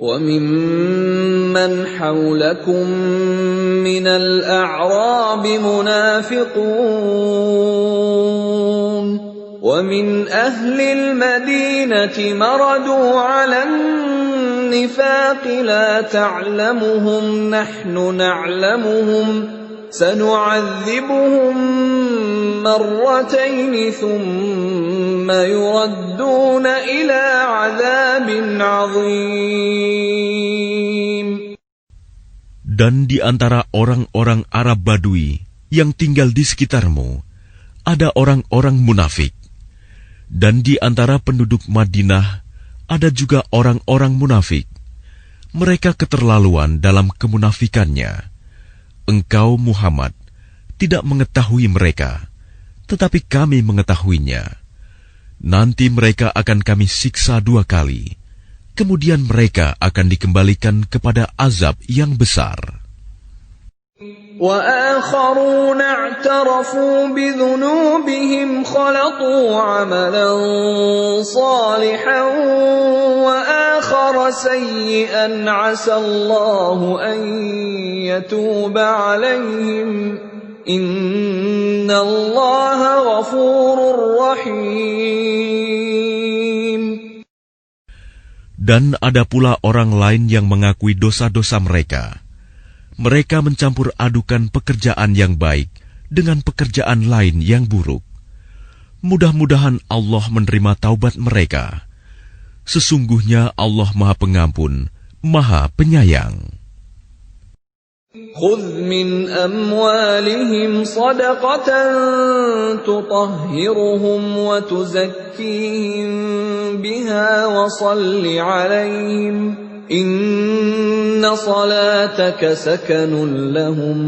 وَمِمَّنْ حَوْلَكُمْ مِنَ الْأَعْرَابِ مُنَافِقُونَ وَمِنْ أَهْلِ الْمَدِينَةِ مَرَدُوا عَلَى النِّفَاقِ لَا تَعْلَمُهُمْ نَحْنُ نَعْلَمُهُمْ سَنُعَذِّبُهُم مَّرَّتَيْنِ ثُمَّ يُرَدُّونَ إِلَى عَذَابٍ عَظِيمٍ. Dan di antara orang-orang Arab Badui yang tinggal di sekitarmu, ada orang-orang munafik. Dan di antara penduduk Madinah, ada juga orang-orang munafik. Mereka keterlaluan dalam kemunafikannya. Engkau, Muhammad, tidak mengetahui mereka, tetapi kami mengetahuinya. Nanti mereka akan kami siksa 2 kali. Kemudian mereka akan dikembalikan kepada azab yang besar. وَآخَرُونَ اعْتَرَفُوا بِذُنُوبِهِمْ خَلَطُوا عَمَلًا صَالِحًا وَآخَرَ سَيِّئًا عَسَى اللَّهُ أَن يَتُوبَ عَلَيْهِمْ إِنَّ اللَّهَ غَفُورٌ رَّحِيمٌ. Dan ada pula orang lain yang mengakui dosa-dosa mereka. Mereka mencampur adukan pekerjaan yang baik dengan pekerjaan lain yang buruk. Mudah-mudahan Allah menerima taubat mereka. Sesungguhnya Allah Maha Pengampun, Maha Penyayang. خُذْ مِنْ أَمْوَالِهِمْ صَدَقَةً تُطَهِّرُهُمْ وَتُزَكِّيهِمْ بِهَا وَصَلِّ عَلَيْهِمْ إِنَّ صَلَاتَكَ سَكَنٌ لَهُمْ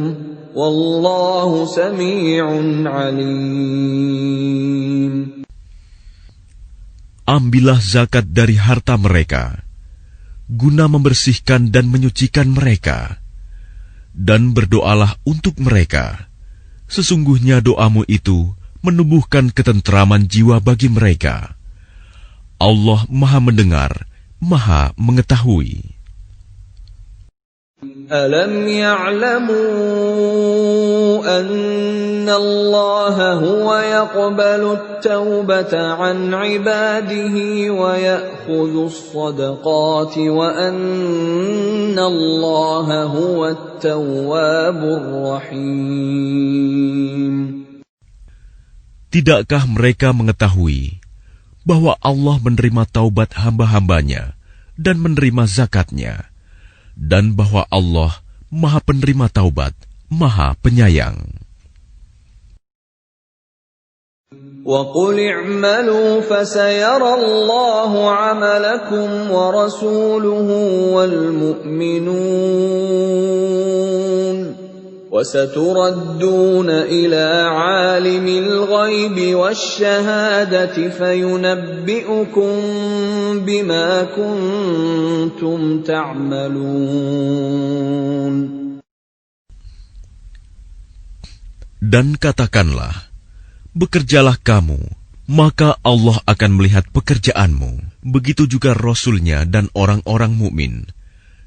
وَاللَّهُ سَمِيعٌ عَلِيمٌ. Ambillah zakat dari harta mereka, guna membersihkan dan menyucikan mereka, dan berdoalah untuk mereka. Sesungguhnya doamu itu menumbuhkan ketentraman jiwa bagi mereka. Allah Maha Mendengar, Maha Mengetahui. أَلَمْ يَعْلَمُوا أَنَّ اللَّهَ هُوَ يَقْبَلُ التَّوْبَةَ عَنْ عِبَادِهِ وَيَأْخُذُ الصَّدَقَاتِ وَأَنَّ اللَّهَ هُوَ التَّوَّابُ الرَّحِيمُ. Tidakkah mereka mengetahui bahwa Allah menerima taubat hamba-hambanya dan menerima zakatnya, dan bahwa Allah Maha Penerima Taubat, Maha Penyayang. وَقُلِ اعْمَلُوا فَسَيَرَى اللَّهُ عَمَلَكُمْ وَرَسُولُهُ وَالْمُؤْمِنُونَ وَسَتُرَدُّونَ إِلَى عَالِمِ الْغَيْبِ وَالشَّهَادَةِ فَيُنَبِّئُكُم بِمَا كُنتُمْ تَعْمَلُونَ. Dan katakanlah, bekerjalah kamu, maka Allah akan melihat pekerjaanmu. Begitu juga Rasul-Nya dan orang-orang mukmin.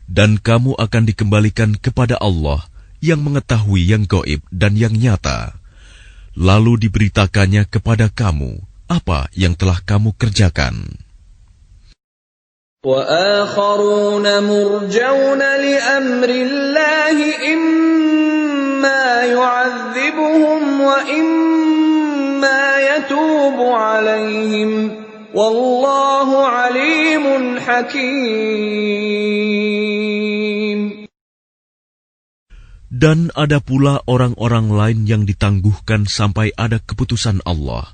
Dan kamu akan dikembalikan kepada Allah yang mengetahui yang gaib dan yang nyata. Lalu diberitakannya kepada kamu apa yang telah kamu kerjakan. وَآخَرُونَ مُرْجَوْنَ لِأَمْرِ اللَّهِ إِمَّا يُعَذِّبُهُمْ وَإِمَّا يَتُوبُ عَلَيْهِمْ وَاللَّهُ عَلِيمٌ حَكِيمٌ. Dan ada pula orang-orang lain yang ditangguhkan sampai ada keputusan Allah.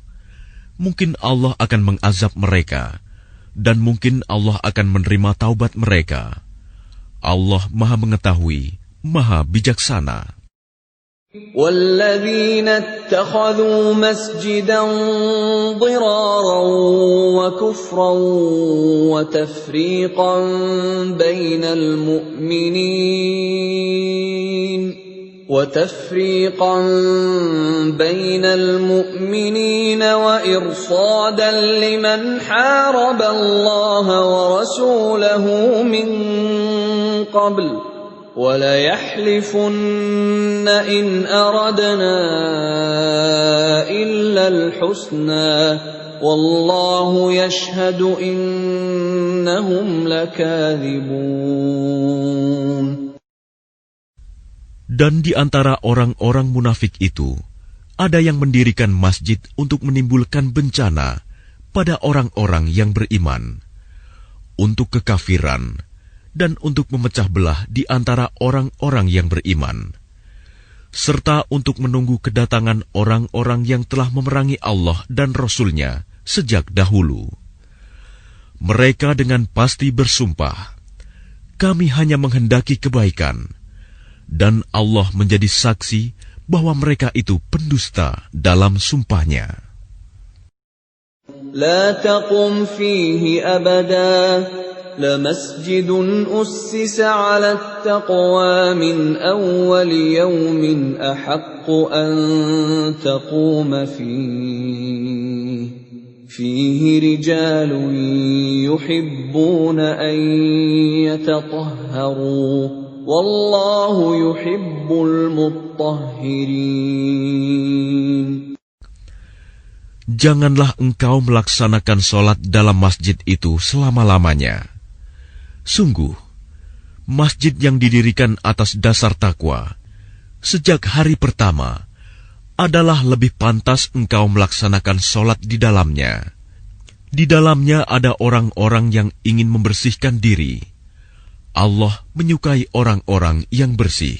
Mungkin Allah akan mengazab mereka, dan mungkin Allah akan menerima taubat mereka. Allah Maha Mengetahui, Maha Bijaksana. وَالَّذِينَ اتَّخَذُوا مَسْجِدًا ضِرَارًا وَكُفْرًا وَتَفْرِيقًا بَيْنَ الْمُؤْمِنِينَ وتفريقا بين المؤمنين وإرصادا لمن حارب الله ورسوله من قبل وليحلفن إن أردنا إلا الحسنى والله يشهد إنهم لكاذبون. Dan di antara orang-orang munafik itu, ada yang mendirikan masjid untuk menimbulkan bencana pada orang-orang yang beriman, untuk kekafiran, dan untuk memecah belah di antara orang-orang yang beriman, serta untuk menunggu kedatangan orang-orang yang telah memerangi Allah dan Rasul-Nya sejak dahulu. Mereka dengan pasti bersumpah, kami hanya menghendaki kebaikan, dan Allah menjadi saksi bahwa mereka itu pendusta dalam sumpahnya. La taqum fihi abada لمسجد أسس على التقوى من أول يوم أحق أن تقوم فيه رجال يحبون أن يتطهروا والله يحب المطهرين. Janganlah engkau melaksanakan sholat dalam masjid itu selama-lamanya. Sungguh, masjid yang didirikan atas dasar takwa sejak hari pertama adalah lebih pantas engkau melaksanakan sholat di dalamnya. Di dalamnya ada orang-orang yang ingin membersihkan diri. Allah menyukai orang-orang yang bersih.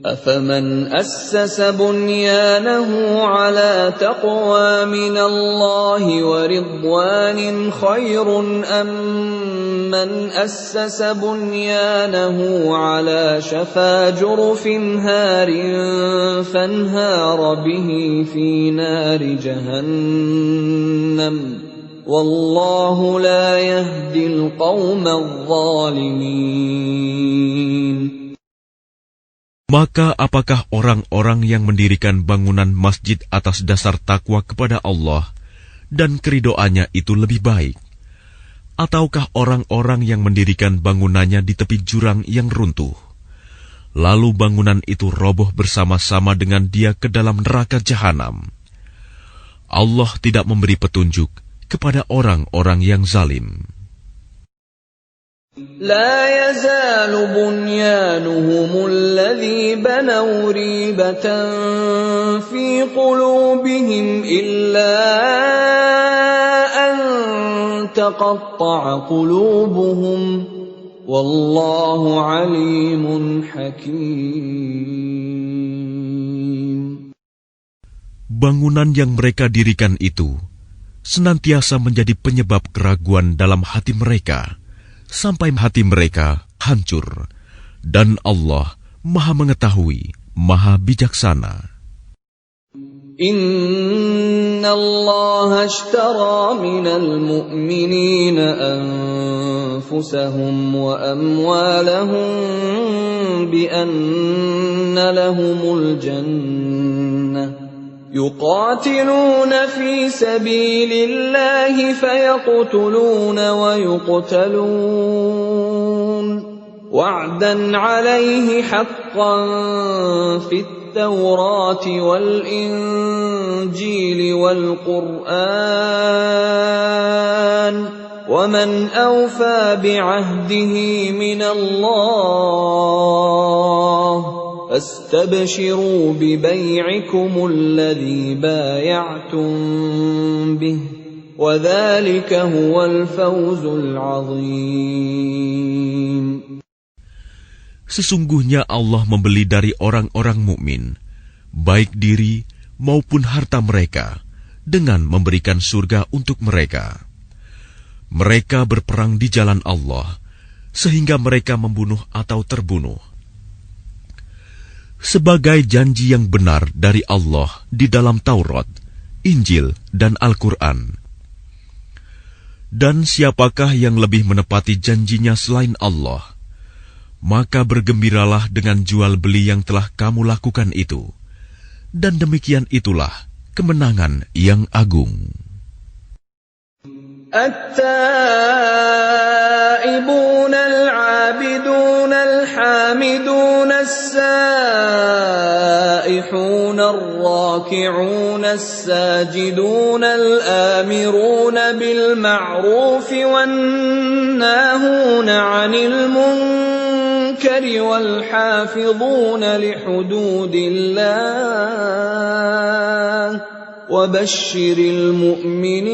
أفمن أسس بنيانه على تقوى من الله ورضوان خير أم من أسس بنيانه على شفا جرف هار فانهار به في نار جهنم والله لا يهدي القوم الظالمين. Maka apakah orang-orang yang mendirikan bangunan masjid atas dasar takwa kepada Allah dan keridoannya itu lebih baik? Ataukah orang-orang yang mendirikan bangunannya di tepi jurang yang runtuh, lalu bangunan itu roboh bersama-sama dengan dia ke dalam neraka jahanam? Allah tidak memberi petunjuk kepada orang-orang yang zalim. لا يزال بنيانهم الذي بنوا ريبة في قلوبهم إلا أن تقطع قلوبهم والله عليم حكيم. Bangunan yang mereka dirikan itu senantiasa menjadi penyebab keraguan dalam hati mereka, sampai hati mereka hancur, dan Allah Maha Mengetahui, Maha Bijaksana. Inna Allah ashtara minal mu'minina anfusahum wa amwalahum bi anna lahumul jannah. يقاتلون في سبيل الله فيقتلون ويقتلون وعدا عليه حقا في التوراة والإنجيل والقرآن ومن أوفى بعهده من الله فاستبشروا ببيعكم الذي بايعتم به وذلك هو الفوز العظيم. Sesungguhnya Allah membeli dari orang-orang mukmin, baik diri maupun harta mereka, dengan memberikan surga untuk mereka. Mereka berperang di jalan Allah, sehingga mereka membunuh atau terbunuh. Sebagai janji yang benar dari Allah di dalam Taurat, Injil, dan Al-Quran. Dan siapakah yang lebih menepati janjinya selain Allah? maka bergembiralah dengan jual beli yang telah kamu lakukan itu, dan demikian itulah kemenangan yang agung. التائبون العابدون الحامدون السائحون الراكعون الساجدون الآمرون بالمعروف والناهون عن المنكر والحافظون لحدود الله وبشر المؤمنين.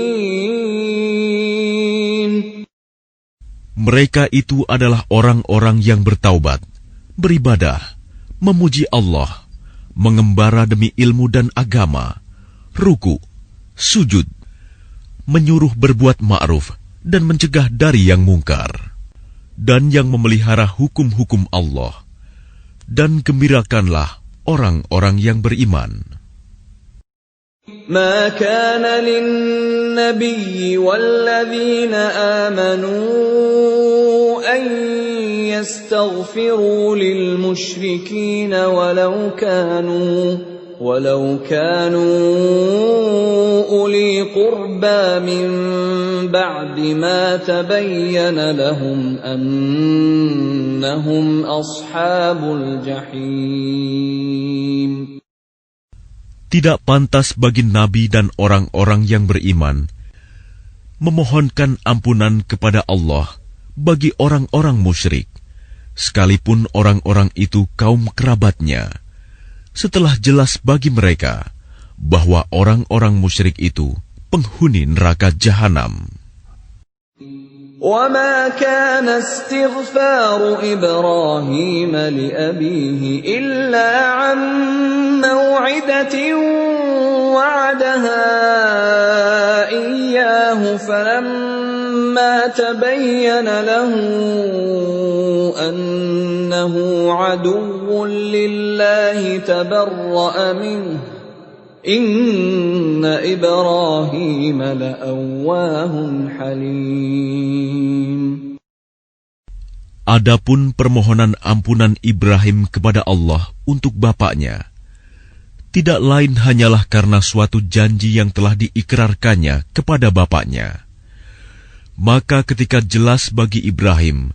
Mereka itu adalah orang-orang yang bertaubat, beribadah, memuji Allah, mengembara demi ilmu dan agama, ruku, sujud, menyuruh berbuat ma'ruf dan mencegah dari yang mungkar, dan yang memelihara hukum-hukum Allah. Dan gembirakanlah orang-orang yang beriman. ما كان للنبي والذين آمنوا أن يستغفروا للمشركين ولو كانوا أولي قربى من بعد ما تبين لهم أنهم أصحاب الجحيم. Tidak pantas bagi Nabi dan orang-orang yang beriman memohonkan ampunan kepada Allah bagi orang-orang musyrik, sekalipun orang-orang itu kaum kerabatnya, setelah jelas bagi mereka bahwa orang-orang musyrik itu penghuni neraka jahanam. وَمَا كَانَ اسْتِغْفَارُ إِبْرَاهِيمَ لِأَبِيهِ إِلَّا عَن مَّوْعِدَةٍ وَعَدَهَا إِيَّاهُ فَلَمَّا تَبَيَّنَ لَهُ أَنَّهُ عَدُوٌّ لِّلَّهِ تَبَرَّأَ مِنْهُ Inna Ibrahim la'awwahun halim. Adapun permohonan ampunan Ibrahim kepada Allah untuk bapaknya, tidak lain hanyalah karena suatu janji yang telah diikrarkannya kepada bapaknya. Maka ketika jelas bagi Ibrahim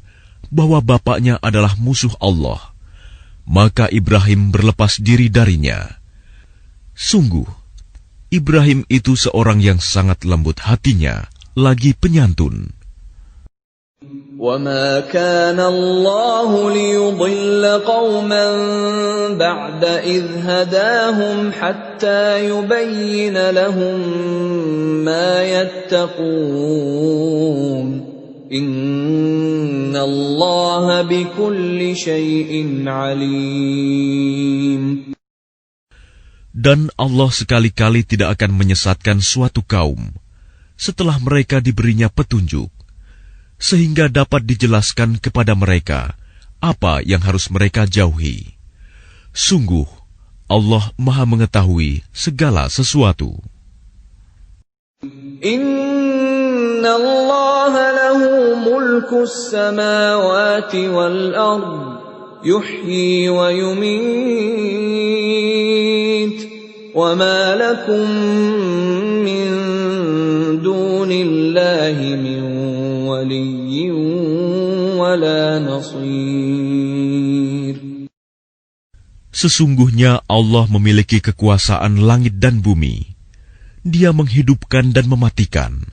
bahwa bapaknya adalah musuh Allah, maka Ibrahim berlepas diri darinya. Sungguh, Ibrahim itu seorang yang sangat lembut hatinya, lagi penyantun. وَمَا كَانَ اللَّهُ لِيُضِلَّ قَوْمًا بَعْدَ إِذْ هَدَاهُمْ حَتَّى يُبَيِّنَ لَهُم مَّا يَتَّقُونَ إِنَّ اللَّهَ بِكُلِّ شَيْءٍ عَلِيمٌ. Dan Allah sekali-kali tidak akan menyesatkan suatu kaum setelah mereka diberinya petunjuk, sehingga dapat dijelaskan kepada mereka apa yang harus mereka jauhi. Sungguh, Allah Maha Mengetahui segala sesuatu. Inna Allah lahu mulkus samawati wal ard, yuhyi wa yumit. وَمَا لَكُمْ مِنْ دُونِ اللَّهِ مِنْ وَلِيٍّ وَلَا نَصِيرٍ. Sesungguhnya Allah memiliki kekuasaan langit dan bumi. Dia menghidupkan dan mematikan.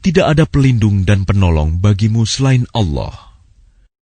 Tidak ada pelindung dan penolong bagimu selain Allah.